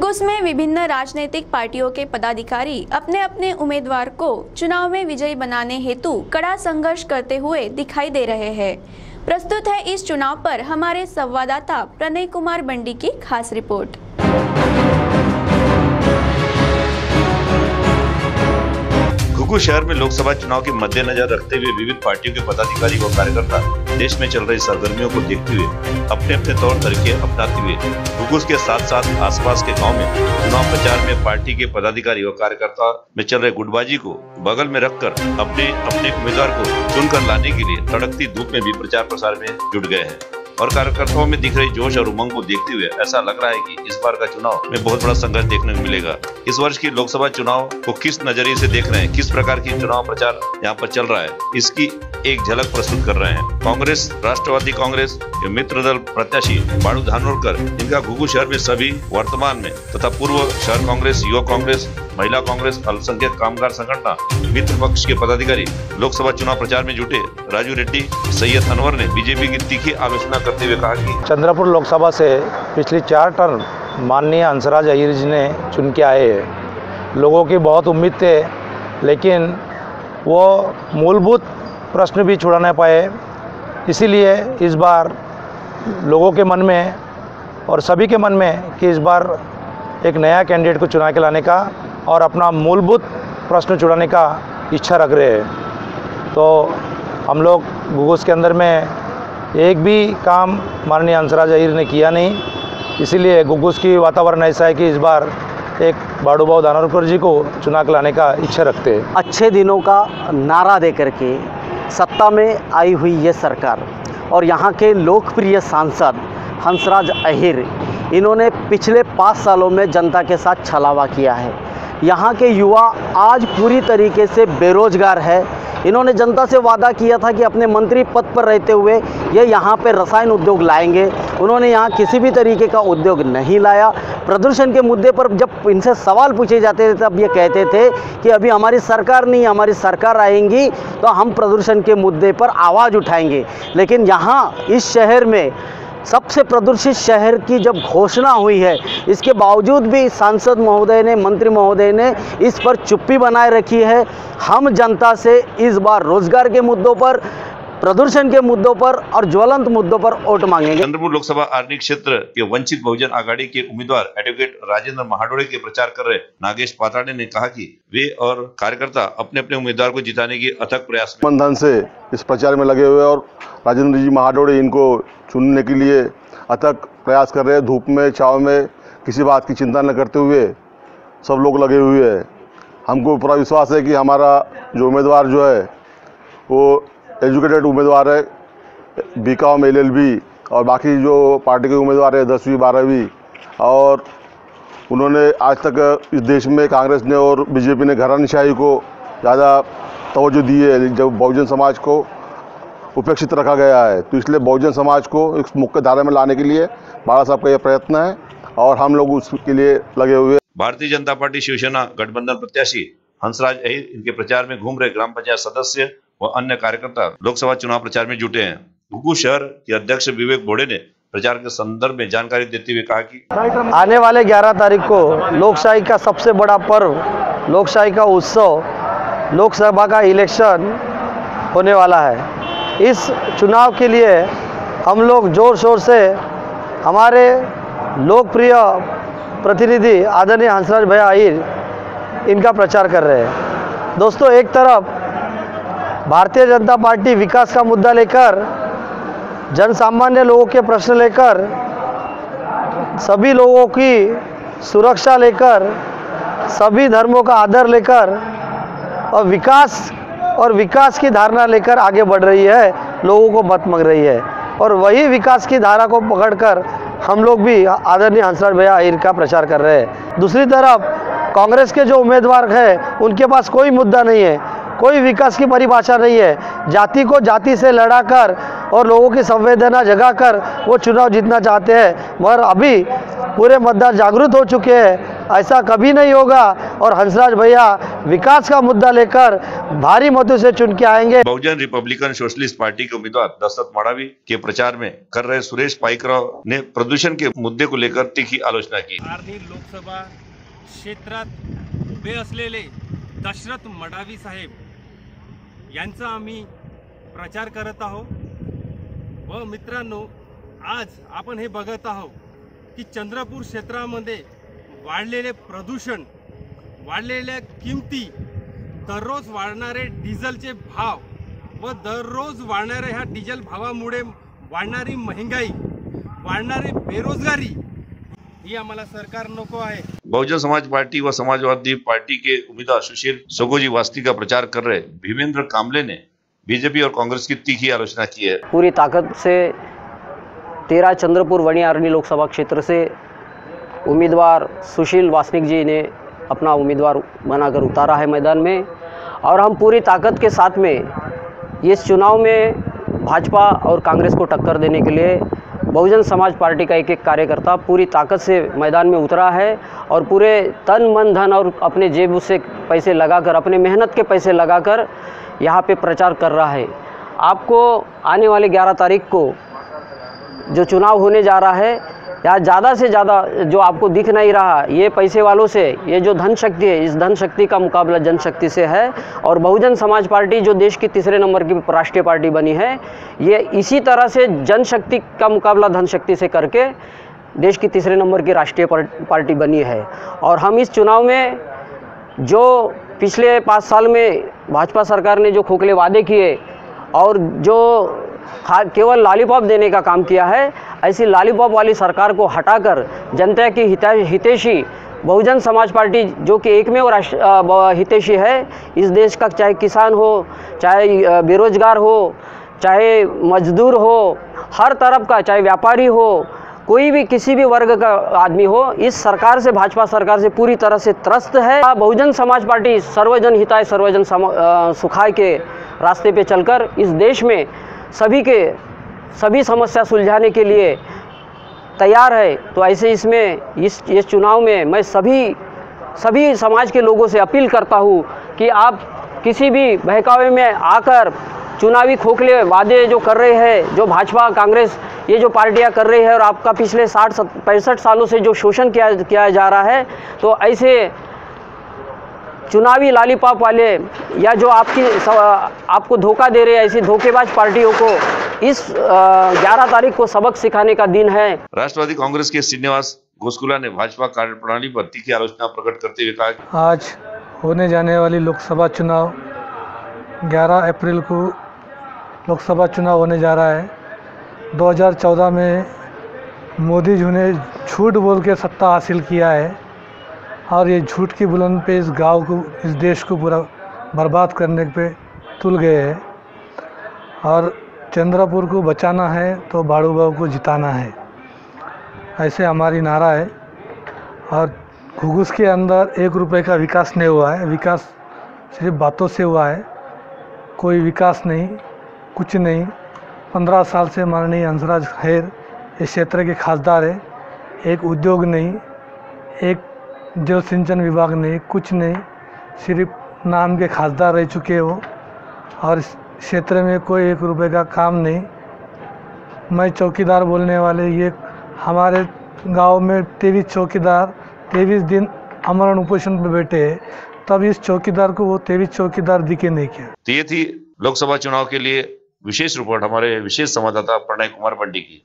घुग्घुस में विभिन्न राजनीतिक पार्टियों के पदाधिकारी अपने अपने उम्मीदवार को चुनाव में विजयी बनाने हेतु कड़ा संघर्ष करते हुए दिखाई दे रहे हैं। प्रस्तुत है इस चुनाव पर हमारे संवाददाता प्रणय कुमार बंडी की खास रिपोर्ट। घुग्घुस शहर में लोकसभा चुनाव के मद्देनजर रखते हुए विविध पार्टियों के पदाधिकारी व कार्यकर्ता देश में चल रही सरगर्मियों को देखते हुए अपने अपने तौर तरीके अपनाते हुए घुग्घुस के साथ साथ आसपास के गांव में चुनाव प्रचार में पार्टी के पदाधिकारी व कार्यकर्ता में चल रहे गुटबाजी को बगल में रखकर अपने अपने उम्मीदवार को चुनकर लाने के लिए तड़कती धूप में भी प्रचार प्रसार में जुट गए हैं। और कार्यकर्ताओं में दिख रही जोश और उमंग को देखते हुए ऐसा लग रहा है कि इस बार का चुनाव में बहुत बड़ा संघर्ष देखने को मिलेगा। इस वर्ष की लोकसभा चुनाव को किस नजरिए से देख रहे हैं, किस प्रकार की चुनाव प्रचार यहाँ पर चल रहा है, इसकी एक झलक प्रस्तुत कर रहे हैं। कांग्रेस, राष्ट्रवादी कांग्रेस के मित्र दल प्रत्याशी बाळू धानोरकर, इनका घुग्घुस शहर में सभी वर्तमान में तथा पूर्व शहर कांग्रेस, युवा कांग्रेस, महिला कांग्रेस, अल्पसंख्यक कामगार संगठन मित्र पक्ष के पदाधिकारी लोकसभा चुनाव प्रचार में जुटे। राजू रेड्डी, सैयद अनवर ने बीजेपी की तीखी आलोचना करते हुए कहा कि चंद्रपुर लोकसभा से पिछली 4 टर्म माननीय हंसराज अहीर जी ने चुन के आए हैं। लोगों की बहुत उम्मीद थे, लेकिन वो मूलभूत प्रश्न भी छुड़ा नहीं पाए। इसीलिए इस बार लोगों के मन में और सभी के मन में कि इस बार एक नया कैंडिडेट को चुना के लाने का और अपना मूलभूत प्रश्न छुड़ाने का इच्छा रख रहे हैं। तो हम लोग घुग्घुस के अंदर में एक भी काम माननीय हंसराज अहीर ने किया नहीं, इसीलिए घुग्घुस की वातावरण ऐसा है कि इस बार एक बाळू धानोरकर जी को चुना के लाने का इच्छा रखते हैं। अच्छे दिनों का नारा दे करके सत्ता में आई हुई ये सरकार और यहाँ के लोकप्रिय सांसद हंसराज अहीर, इन्होंने पिछले 5 सालों में जनता के साथ छलावा किया है। यहाँ के युवा आज पूरी तरीके से बेरोजगार है। इन्होंने जनता से वादा किया था कि अपने मंत्री पद पर रहते हुए ये यहाँ पे रसायन उद्योग लाएंगे। उन्होंने यहाँ किसी भी तरीके का उद्योग नहीं लाया। प्रदूषण के मुद्दे पर जब इनसे सवाल पूछे जाते थे तब ये कहते थे कि अभी हमारी सरकार नहीं, हमारी सरकार आएंगी तो हम प्रदूषण के मुद्दे पर आवाज़ उठाएंगे। लेकिन यहाँ इस शहर में सबसे प्रदूषित शहर की जब घोषणा हुई है, इसके बावजूद भी सांसद महोदय ने, मंत्री महोदय ने इस पर चुप्पी बनाए रखी है। हम जनता से इस बार रोजगार के मुद्दों पर, प्रदूषण के मुद्दों पर और ज्वलंत मुद्दों पर वोट मांगेंगे। चंद्रपुर लोकसभा आरनी क्षेत्र के वंचित बहुजन आघाड़ी के उम्मीदवार एडवोकेट राजेंद्र महाडोड़े के प्रचार कर रहे नागेश पाताड़े ने कहा कि वे और कार्यकर्ता अपने अपने उम्मीदवार को जिताने की अथक प्रयास में धन से इस प्रचार में लगे हुए और राजेंद्र जी महाडोड़े इनको चुनने के लिए अथक प्रयास कर रहे हैं। धूप में, छाव में, किसी बात की चिंता न करते हुए सब लोग लगे हुए हैं। हमको पूरा विश्वास है कि हमारा जो उम्मीदवार जो है वो एजुकेटेड उम्मीदवार है, बीकॉम, LLB और बाकी जो पार्टी के उम्मीदवार है 10वीं 12वीं, और उन्होंने आज तक इस देश में कांग्रेस ने और बीजेपी ने घरानाशाही को ज़्यादा तवज्जो दी है, जब बहुजन समाज को उपेक्षित रखा गया है। तो इसलिए बहुजन समाज को इस मुख्य धारा में लाने के लिए बाला साहब का यह प्रयत्न है और हम लोग उसके लिए लगे हुए। भारतीय जनता पार्टी शिवसेना गठबंधन प्रत्याशी हंसराज अहीर, इनके प्रचार में घूम रहे ग्राम पंचायत सदस्य व अन्य कार्यकर्ता लोकसभा चुनाव प्रचार में जुटे हैं। घुग्घुस शहर के अध्यक्ष विवेक बोड़े ने प्रचार के संदर्भ में जानकारी देते हुए कहा कि आने वाले 11 तारीख को लोकशाही का सबसे बड़ा पर्व, लोकशाही का उत्सव, लोकसभा का इलेक्शन होने वाला है। इस चुनाव के लिए हम लोग जोर शोर से हमारे लोकप्रिय प्रतिनिधि आदरणीय हंसराज भैया अहीर इनका प्रचार कर रहे हैं। दोस्तों, एक तरफ भारतीय जनता पार्टी विकास का मुद्दा लेकर, जन सामान्य लोगों के प्रश्न लेकर, सभी लोगों की सुरक्षा लेकर, सभी धर्मों का आदर लेकर और विकास की धारणा लेकर आगे बढ़ रही है, लोगों को मत मांग रही है। और वही विकास की धारा को पकड़कर हम लोग भी आदरणीय हंसराज भैया अहीर का प्रचार कर रहे हैं। दूसरी तरफ कांग्रेस के जो उम्मीदवार हैं उनके पास कोई मुद्दा नहीं है, कोई विकास की परिभाषा नहीं है। जाति को जाति से लड़ाकर और लोगों की संवेदना जगाकर वो चुनाव जीतना चाहते हैं, मगर अभी पूरे मतदार जागरूक हो चुके हैं, ऐसा कभी नहीं होगा। और हंसराज भैया विकास का मुद्दा लेकर भारी मतों से चुन के आएंगे। बहुजन रिपब्लिकन सोशलिस्ट पार्टी के उम्मीदवार दशरथ मडावी के प्रचार में कर रहे सुरेश पाईकराव ने प्रदूषण के मुद्दे को लेकर तीखी आलोचना की। आर्णी लोकसभा क्षेत्रात उभे असलेले दशरथ मडावी साहेब यांचा आम्ही प्रचार करत आहोत। व मित्रांनो, आज आपण हे बघत आहोत की चंद्रपूर क्षेत्रामध्ये वाढलेले प्रदूषण, वाढलेल्या किमती, दररोज वाढणारे डिझेलचे भाव व दररोज वाढणाऱ्या ह्या डिझेल भावामुळे वाढणारी महंगाई, वाढणारी बेरोजगारी ही आम्हाला सरकार नको आहे। बहुजन समाज पार्टी व समाजवादी पार्टी के उम्मीदवार सुशील सगोजी वास्ती का प्रचार कर रहे भीमेंद्र कामले ने बीजेपी और कांग्रेस की तीखी आलोचना की है। पूरी ताकत से 13 चंद्रपुर वणी आर्णी लोकसभा क्षेत्र से उम्मीदवार सुशील वासनिक जी ने अपना उम्मीदवार बनाकर उतारा है मैदान में, और हम पूरी ताकत के साथ में इस चुनाव में भाजपा और कांग्रेस को टक्कर देने के लिए बहुजन समाज पार्टी का एक कार्यकर्ता पूरी ताकत से मैदान में उतरा है और पूरे तन मन धन और अपने जेब से पैसे लगाकर, अपने मेहनत के पैसे लगाकर यहाँ पे प्रचार कर रहा है। आपको आने वाले 11 तारीख को जो चुनाव होने जा रहा है, या ज़्यादा से ज़्यादा जो आपको दिख नहीं रहा, ये पैसे वालों से, ये जो धन शक्ति है, इस धन शक्ति का मुकाबला जनशक्ति से है। और बहुजन समाज पार्टी जो देश की तीसरे नंबर की राष्ट्रीय पार्टी बनी है, ये इसी तरह से जनशक्ति का मुकाबला धन शक्ति से करके देश की तीसरे नंबर की राष्ट्रीय पार्टी बनी है। और हम इस चुनाव में जो पिछले 5 साल में भाजपा सरकार ने जो खोखले वादे किए और जो केवल लॉलीपॉप देने का काम किया है, ऐसी लॉलीपॉप वाली सरकार को हटाकर जनता की हितैषी बहुजन समाज पार्टी, जो कि एकमेव हितैषी है इस देश का, चाहे किसान हो, चाहे बेरोजगार हो, चाहे मजदूर हो, हर तरफ का, चाहे व्यापारी हो, कोई भी किसी भी वर्ग का आदमी हो, इस सरकार से, भाजपा सरकार से पूरी तरह से त्रस्त है। बहुजन समाज पार्टी सर्वजन हिताय सर्वजन सुखाय के रास्ते पे चलकर इस देश में सभी समस्या सुलझाने के लिए तैयार है। तो ऐसे इसमें इस चुनाव में मैं सभी समाज के लोगों से अपील करता हूँ कि आप किसी भी बहकावे में आकर चुनावी खोखले वादे जो कर रहे हैं, जो भाजपा कांग्रेस ये जो पार्टियां कर रही है, और आपका पिछले 60-65 सालों से जो शोषण किया जा रहा है, तो ऐसे चुनावी लॉलीपॉप वाले या जो आपको धोखा दे रहे हैं, ऐसी धोखेबाज पार्टियों को इस 11 तारीख को सबक सिखाने का दिन है। राष्ट्रवादी कांग्रेस के श्रीनिवास घोषकुला ने भाजपा कार्यप्रणाली पर तीखी आलोचना प्रकट करते हुए कहा, आज होने जाने वाली लोकसभा चुनाव 11 अप्रैल को लोकसभा चुनाव होने जा रहा है। 2014 में मोदी जी ने झूठ बोल के सत्ता हासिल किया है, और ये झूठ की बुलंद पे इस गांव को, इस देश को पूरा बर्बाद करने पे तुल गए हैं। और चंद्रपुर को बचाना है तो बाड़ू बाबू को जिताना है, ऐसे हमारी नारा है। और घुघुस के अंदर 1 रुपये का विकास नहीं हुआ है, विकास सिर्फ बातों से हुआ है, कोई विकास नहीं, कुछ नहीं। 15 साल से माननीय हंसराज अहीर इस क्षेत्र के खासदार है, एक उद्योग नहीं, एक जल सिंचन विभाग नहीं, कुछ नहीं, सिर्फ नाम के खासदार रह चुके हो, और इस क्षेत्र में कोई 1 रुपये का काम नहीं। मैं चौकीदार बोलने वाले, ये हमारे गांव में 23 चौकीदार 23 दिन अमरण उपोषण पर बैठे हैं, तब इस चौकीदार को वो 23 चौकीदार दिखे नहीं क्या। तो ये थी लोकसभा चुनाव के लिए विशेष रिपोर्ट हमारे विशेष संवाददाता प्रणय कुमार पंडित की।